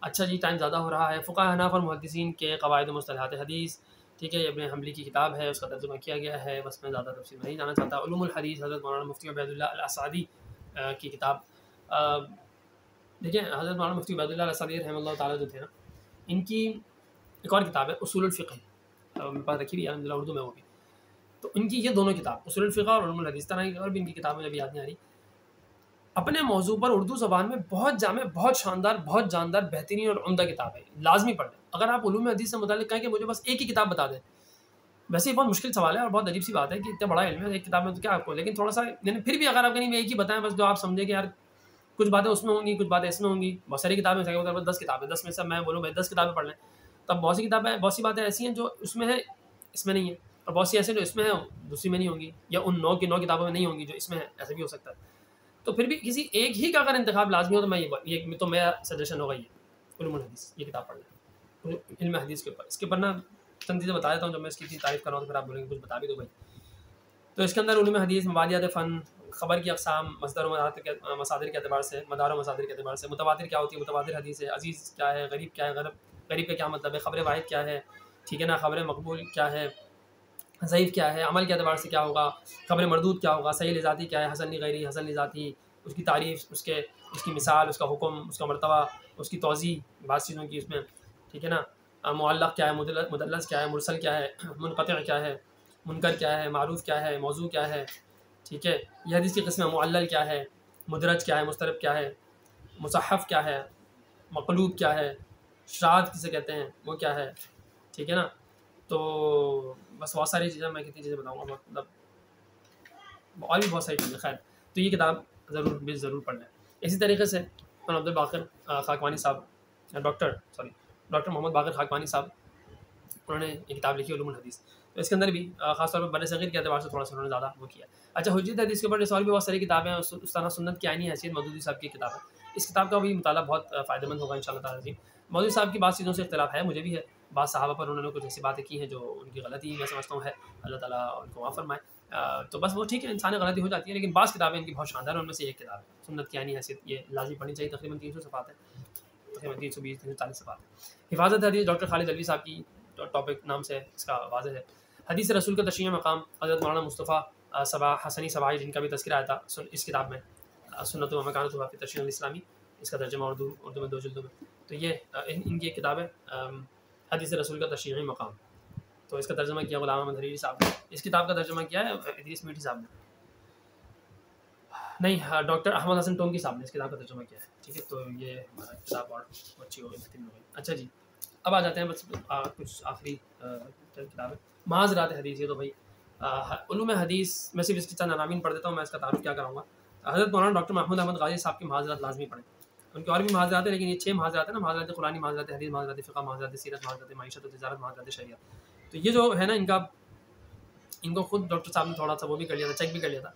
اچھا جی، ٹائم زیادہ ہو رہا ہے۔ فقہاء حناف اور محدثین کے قواعد و مصطلحات حدیث، ٹھیک ہے، یہ ابن حنبلی کی کتاب ہے، اس کا ترجمہ کیا گیا ہے، بس میں زیادہ تفصیل نہیں جانا چاہتا۔ علوم الحدیث، حضرت مولانا مفتی عبید اللہ الاسعدی کی کتاب، دیکھیں حضرت مولانا مفتی عبید اللہ الاسعدی رحمہ اللہ تعالیٰ جو تھے نا، ان کی ایک اور کتاب ہے اصول الفقہ، میرے پاس رکھی ہوئی ہے الحمدللہ اردو میں وہ بھی۔ تو ان کی یہ دونوں کتاب اصول الفقہ اور علوم الحدیث، طرح کی اور بھی ان کی کتابیں ابھی یاد نہیں آ رہی، اپنے موضوع پر اردو زبان میں بہت جامع، بہت شاندار، بہت جاندار، بہترین اور عمدہ کتاب ہے، لازمی پڑھ لیں۔ اگر آپ علوم حدیث سے متعلق کہیں کہ مجھے بس ایک ہی کتاب بتا دیں، ویسے ہی بہت مشکل سوال ہے اور بہت عجیب سی بات ہے کہ اتنا بڑا علم ہے ایک کتاب میں تو کیا آپ کو، لیکن تھوڑا سا یعنی پھر بھی اگر آپ کہیں ایک ہی بتائیں بس، جو آپ سمجھیں کہ یار کچھ باتیں اس میں ہوں گی، کچھ باتیں اس میں ہوں گی، بہت ساری کتابیں 10 کتابیں، 10 میں سے میں بولوں بھائی 10 کتابیں پڑھ لیں، تب بہت سی کتابیں، بہت سی باتیں ایسی ہیں جو اس میں ہیں اس میں نہیں ہے، اور بہت سی ایسے جو اس میں ہیں دوسری میں نہیں ہوں گی، یا ان 9 کی 9 کتابوں میں نہیں ہوں گی جو اس میں ہیں، ایسا بھی ہو سکتا ہے۔ تو پھر بھی کسی ایک ہی کا اگر انتخاب لازمی ہو تو میں یہ تو میرا سجیشن ہوگا یہ علوم الحدیث، یہ کتاب پڑھ لیں علم حدیث کے اوپر۔ اس کے اوپر نا چند چیزیں بتا دیتا ہوں، جب میں اس کی تعریف کر رہا ہوں تو پھر آپ بولیں گے کچھ بتا بھی دو بھائی۔ تو اس کے اندر علوم حدیث، مبادیات فن، خبر کی اقسام، مصدر و مصادر کے اعتبار سے، مدار و مصادر کے اعتبار سے، متواتر کیا ہوتی ہے، متواتر حدیث ہے، عزیز کیا ہے، غریب کیا ہے، غریب کا کیا مطلب ہے، خبر واحد کیا ہے، ٹھیک ہے نا، خبر مقبول کیا ہے، ضعیف کیا ہے، عمل کے اعتبار سے کیا ہوگا، خبر مردود کیا ہوگا، صحیح لذاتی کیا ہے، حسن غیری، حسن لذاتی، اس کی تعریف، اس کی مثال، اس کا حکم، اس کا مرتبہ، اس کی توضیح، بعض چیزوں کی اس میں، ٹھیک ہے نا، معلق کیا ہے، مدلس کیا ہے، مرسل کیا ہے، منقطع کیا ہے، منکر کیا ہے، معروف کیا ہے، موضوع کیا ہے، ٹھیک ہے، یہ حدیث کی قسم ہے، معلل کیا ہے، مدرج کیا ہے، مسترب کیا ہے، مصحف کیا ہے، مقلوب کیا ہے، شاذ کسے کہتے ہیں وہ کیا ہے، ٹھیک ہے نا. تو بس بہت ساری چیزیں، میں کتنی چیزیں بتاؤں گا، مطلب اور بھی بہت ساری چیزیں. خیر، تو یہ کتاب ضرور پڑھ لیں. اسی طریقے سے مولانا عبد الباقر خاکوانی صاحب، ڈاکٹر محمد باقر خاکوانی صاحب، انہوں نے یہ کتاب لکھی علوم الحدیث. تو اس کے اندر بھی خاص طور پر بر صغیر کے اعتبار سے تھوڑا سا انہوں نے زیادہ وہ کیا. اچھا، حجت حدیث کے اوپر اور بھی بہت ساری کتابیں ہیں. استاد سنت کی آئینی حیثیت مودودی صاحب کی کتاب ہے. اس کتاب کا بھی مطالعہ بہت فائدہ مند ہوگا انشاءاللہ تعالیٰ عظیم. مودودی صاحب کی بعض چیزوں سے اختلاف ہے، مجھے بھی ہے. بعض صحابہ پر انہوں نے کچھ ایسی باتیں کی ہیں جو ان کی غلطی میں سمجھتا ہوں ہے. اللہ تعالیٰ ان کو معاف فرمائے. تو بس وہ ٹھیک ہے، انسانی غلطی ہو جاتی ہے، لیکن بعض کتابیں ان کی بہت شاندار ہیں. ان میں سے ایک کتاب ہے سنت کی آئینی حیثیت. یہ لازمی پڑھنی چاہیے. تقریباً 300 صفحات ہے، تقریباً 320 340 صفحات ہے. حفاظت حدیث ڈاکٹر خالد علوی صاحب کی ٹاپک نام سے اس کا واضح ہے. حدیث رسول کا تشریح مقام حضرت مولانا مصطفیٰ حسنی صباحی، جن کا بھی تذکرہ آیا تھا اس کتاب میں، سنت و مکانت و تشریح الاسلامی، اس کا ترجمہ اردو میں 2 جلدوں میں. تو یہ ان کی ایک کتاب ہے حدیث رسول کا تشریحی مقام. تو اس کا ترجمہ کیا غلام احمد حریری صاحب نے. اس کتاب کا ترجمہ کیا ہے ادریس میٹھی صاحب نے، نہیں، ڈاکٹر احمد حسن ٹونکی صاحب نے اس کتاب کا ترجمہ کیا ہے. ٹھیک ہے، تو یہ کتاب اور اچھی ہو گئی. اچھا جی، اب آ جاتے ہیں بس کچھ آخری کتاب ہے معاذرات حدیث. یہ تو بھائی علوم حدیث میں صرف اس کی چند عناوین پڑھ دیتا ہوں. میں اس کا تعارف کیا کراؤں گا. حضرت مولانا ڈاکٹر محمود احمد غازی صاحب کے معاذرات لازمی پڑھیں. ان کے اور بھی معاذرات ہیں، لیکن یہ 6 معاذرات ہیں نا: معاذرات قرآنی، معاذرات حدیث، معاذرات فقہ، معاذرات سیرت، معاذرات معیشت و تجارت، معاذرات شریعت. تو یہ جو ہے نا، ان کو خود ڈاکٹر صاحب نے تھوڑا سا وہ بھی کر لیا تھا، چیک بھی کر لیا تھا.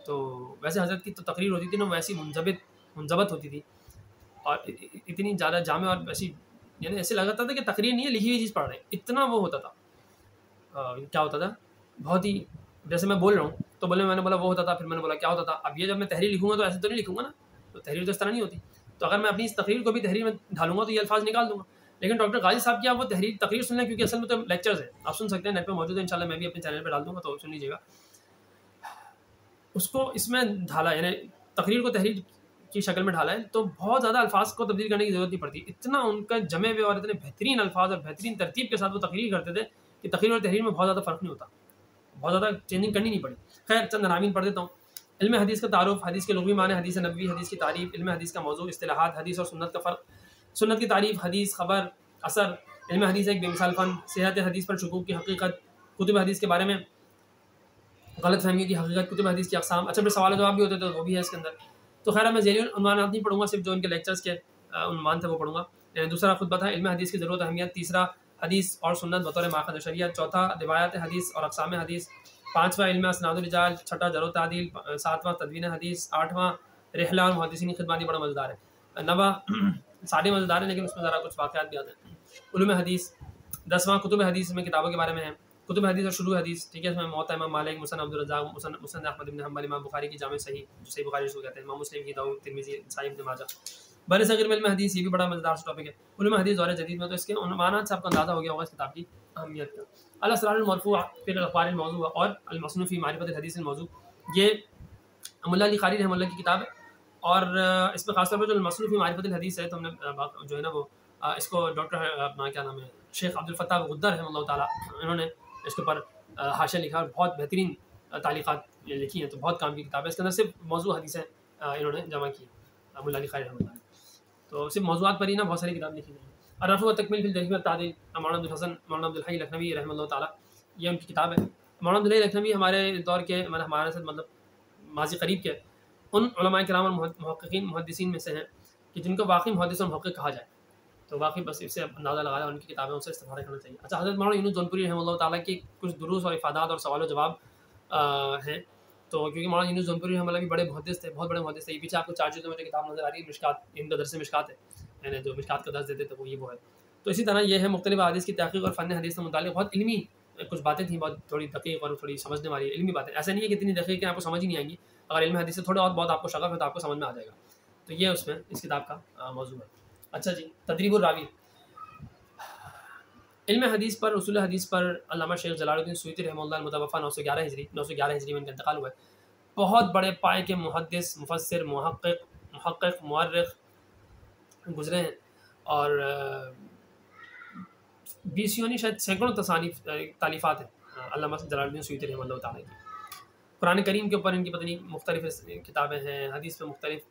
تو ویسے حضرت کی تو تقریر ہوتی تھی نا، ویسی منضبط ہوتی تھی، اور اتنی زیادہ جامع، اور ویسی یعنی ایسے لگتا تھا کہ تقریر نہیں ہے، لکھی ہوئی چیز پڑھ رہے ہیں. اتنا وہ ہوتا تھا. کیا ہوتا تھا، بہت ہی، جیسے میں بول رہا ہوں تو میں نے بولا وہ ہوتا تھا، پھر میں نے بولا کیا ہوتا تھا. اب یہ جب میں تحریر لکھوں گا تو ایسے تو نہیں لکھوں گا نا، تو تحریر تو اس طرح نہیں ہوتی. تو اگر میں اپنی اس تقریر کو بھی تحریر میں ڈھالوں گا تو یہ الفاظ نکال دوں گا. لیکن ڈاکٹر غازی صاحب کی آپ وہ تقریر سن لیں، کیونکہ اصل میں تو لیکچرز ہیں، آپ سن سکتے ہیں، نیٹ پہ موجود ہے انشاءاللہ. میں بھی اپنے چینل پہ ڈال دوں گا، تو سن لیجیے گا. اس کو اس میں ڈھالا، یعنی تقریر کو تحریر کی شکل میں ڈھالا ہے، تو بہت زیادہ الفاظ کو تبدیل کرنے کی ضرورت نہیں پڑتی. اتنا ان کا جمے ہوئے اور اتنے بہترین الفاظ اور بہترین ترتیب کے ساتھ وہ تقریر کرتے تھے کہ تقریر اور تحریر میں بہت زیادہ فرق نہیں ہوتا، بہت زیادہ چینجنگ کرنی نہیں پڑی. خیر، چند عناوین پڑھ دیتا ہوں. علم حدیث کا تعارف، حدیث کے لغوی معنی، حدیث نبوی، حدیث کی تعریف، علم حدیث کا موضوع، اصطلاحات، حدیث اور سنت کا فرق، سنت کی تعریف، حدیث، خبر، اثر، علم حدیث ایک بے مثال فن، صحت حدیث پر شکوک کی حقیقت، کتب حدیث کے بارے میں غلط فہمی کی حقیقت، کتب حدیث کی اقسام. اچھا، پھر سوال و جواب بھی ہوتے تھے، وہ بھی ہے اس کے اندر. تو خیر، میں ذیلی عنوانات نہیں پڑھوں گا، صرف جو ان کے لیکچرز کے عنوان تھے وہ پڑھوں گا. دوسرا خطبہ تھا علم حدیث کی ضرورت اہمیت. تیسرا حدیث اور سنت بطور ماخذ شریعت. چوتھا روایات حدیث اور اقسام حدیث. پانچواں علم اسناد الرجال. چھٹا جرح و تعدیل. ساتواں تدوین حدیث. آٹھواں رحلہ اور محدثین کی خدمات. بڑا مزیدار ہے. نواں سارے مزیدار ہیں، لیکن اس میں ذرا کچھ واقعات بھی آتے ہیں. علوم حدیث. 10واں کتب حدیث میں کتابوں کے بارے میں ہے. کتب حدیث اور شروع حدیث. ٹھیک ہے، اس میں موطا امام مالک، مسند عبدالرزاق، مسند احمد بن حنبل، امام بخاری کی جامع صحیح، جو صحیح بخاری کو کہتے ہیں، امام مسلم کی، داؤد، ترمذی، نسائی، ابن ماجہ. بر صغیر میں علم حدیث، یہ بھی بڑا مزیدار ٹاپک ہے. علم حدیث دور جدید میں. تو اس کے عنوانات سے آپ کو اندازہ ہو گیا ہوگا اس کتاب کی اہمیت کا. الاسرار المرفوع فی الاخبار الموضوع اور المصنوع فی معرفت الحدیث الموضوع، یہ ملا علی قاری رحمہ اللہ کی کتاب ہے. اور اس میں خاص طور پر جو المصنوع فی معرفت الحدیث ہے، تو ہم نے جو ہے نا وہ اس کو ڈاکٹر اپنا کیا نام ہے، شیخ عبدالفتاح غدر رحمہ اللہ تعالیٰ، انہوں نے اس کے اوپر حاشیہ لکھا اور بہت بہترین تعلیقات لکھی ہیں. تو بہت کام کی کتاب ہے. اس کے اندر صرف موضوع حدیثیں انہوں نے جمع کی ہیں، ملا علی قاری رحمہ اللہ نے. تو صرف موضوعات پر ہی نا بہت ساری کتاب لکھی گئی ہیں. الرفع والتکمیل فی الجرح والتعدیل، مولانا عبدالحسن، مولانا عبدالحی لکھنوی رحمہ اللہ تعالیٰ، یہ ان کی کتاب ہے. مولانا عبدالحی لکھنوی ہمارے دور کے، ہمارے ساتھ مطلب ماضی قریب کے ان علماء کرام اور محققین محدثین میں سے ہیں کہ جن کو واقعی محدث اور محقق کہا جائے. تو واقعی بس اس سے اندازہ لگایا ان کی کتابیں، ان سے استفادہ کرنا چاہیے. اچھا، حضرت مولانا یونس جونپوری رحمہ اللہ تعالیٰ کی کچھ دروس اور افادات اور سوال و جواب ہیں. تو کیونکہ مولانا یونس جونپوری رحمہ اللہ بھی بڑے محدث تھے، بہت بڑے محدث تھے. یہ پیچھے آپ کو 4 جلدوں میں جو کتاب نظر آ رہی ہے مشکات، ان کا درس مشکات ہے، یعنی جو مشکات کا درس دیتے تھے وہ ہے. تو اسی طرح یہ ہے مختلف حدیث کی تحقیق اور فن حدیث سے متعلق بہت علمی کچھ باتیں تھیں بہت تھوڑی دقیق اور تھوڑی سمجھنے والی علمی باتیں. ایسا نہیں ہے کہ اتنی دقیق کہ آپ کو سمجھ ہی نہیں آئیں گی. اگر علم حدیث سے تھوڑا اور بہت آپ کو شغف ہے تو آپ کو سمجھ میں آ جائے گا. تو یہ اس میں اس کتاب کا موضوع ہے. اچھا جی, تدریب الراوی. علم حدیث پر, اصول حدیث پر علامہ شیخ جلال الدین سیوطی رحمہ اللہ المتوفیٰ 911 ہجری میں ان کا انتقال ہوا ہے. بہت بڑے پائے کے محدث, مفسر, محقق, مورخ گزرے ہیں, اور بیسیوں نہیں شاید سینکڑوں تالیفات ہیں علامہ جلال الدین سیوطی رحمہ اللہ تعالیٰ کی. قرآن کریم کے اوپر ان کی پتہ نہیں مختلف کتابیں ہیں, حدیث پہ مختلف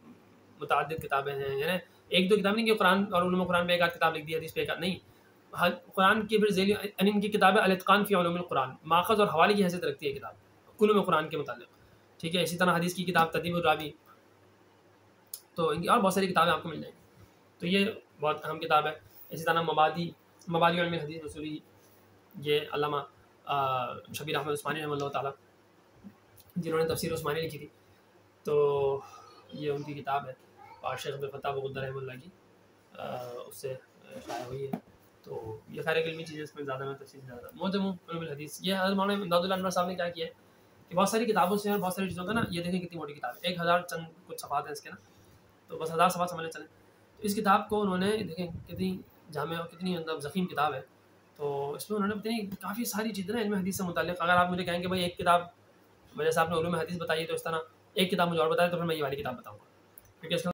متعدد کتابیں ہیں. یعنی ایک دو کتاب نہیں کہ قرآن اور علوم قرآن پہ ایک آدھ کتاب لکھ دی, حدیث پہ ایک آدھ نہیں. قرآن کی پھر ذیلی ان کی کتابیں الاتقان فی علوم القرآن, ماخذ اور حوالے کی حیثیت رکھتی ہے کتاب علوم قرآن کے متعلق. ٹھیک ہے, اسی طرح حدیث کی کتاب تدریب الراوی, تو ان کی اور بہت ساری کتابیں آپ کو مل جائیں گی. تو یہ بہت اہم کتاب ہے. اسی طرح مبادی علم حدیث رسولی, یہ علامہ شبیر احمد عثمانی رحمہ اللہ تعالیٰ جنہوں نے تفسیر عثمانی لکھی تھی, تو یہ ان کی کتاب ہے. اور شیخ عبد الفتاح بغداد رحمہ اللہ کی اس سے شائع ہوئی ہے. تو یہ خیر علمی چیزیں, اس میں زیادہ میں تفصیل زیادہ معجم علوم الحدیث. یہ حضرت مولانا امداد اللہ انور صاحب نے کیا کیا ہے کہ بہت ساری کتابوں سے اور بہت ساری چیزوں کا نا, یہ دیکھیں کتنی موٹی کتاب ہے, 1000 چند کچھ صفحات ہیں اس کے نا, تو بس 1000 صفحات سمجھ چلیں. تو اس کتاب کو انہوں نے دیکھیں کتنی جامع اور کتنی مطلب ضخیم کتاب ہے. تو اس میں انہوں نے بتائی کافی ساری چیزیں نا علم حدیث سے متعلق. اگر آپ مجھے کہیں کہ بھائی ایک کتاب, جیسے آپ نے علوم حدیث بتائی تو اس طرح ایک کتاب مجھے اور بتائے, تو پھر میں یہ والی کتاب بتاؤں گا, کیونکہ اس کا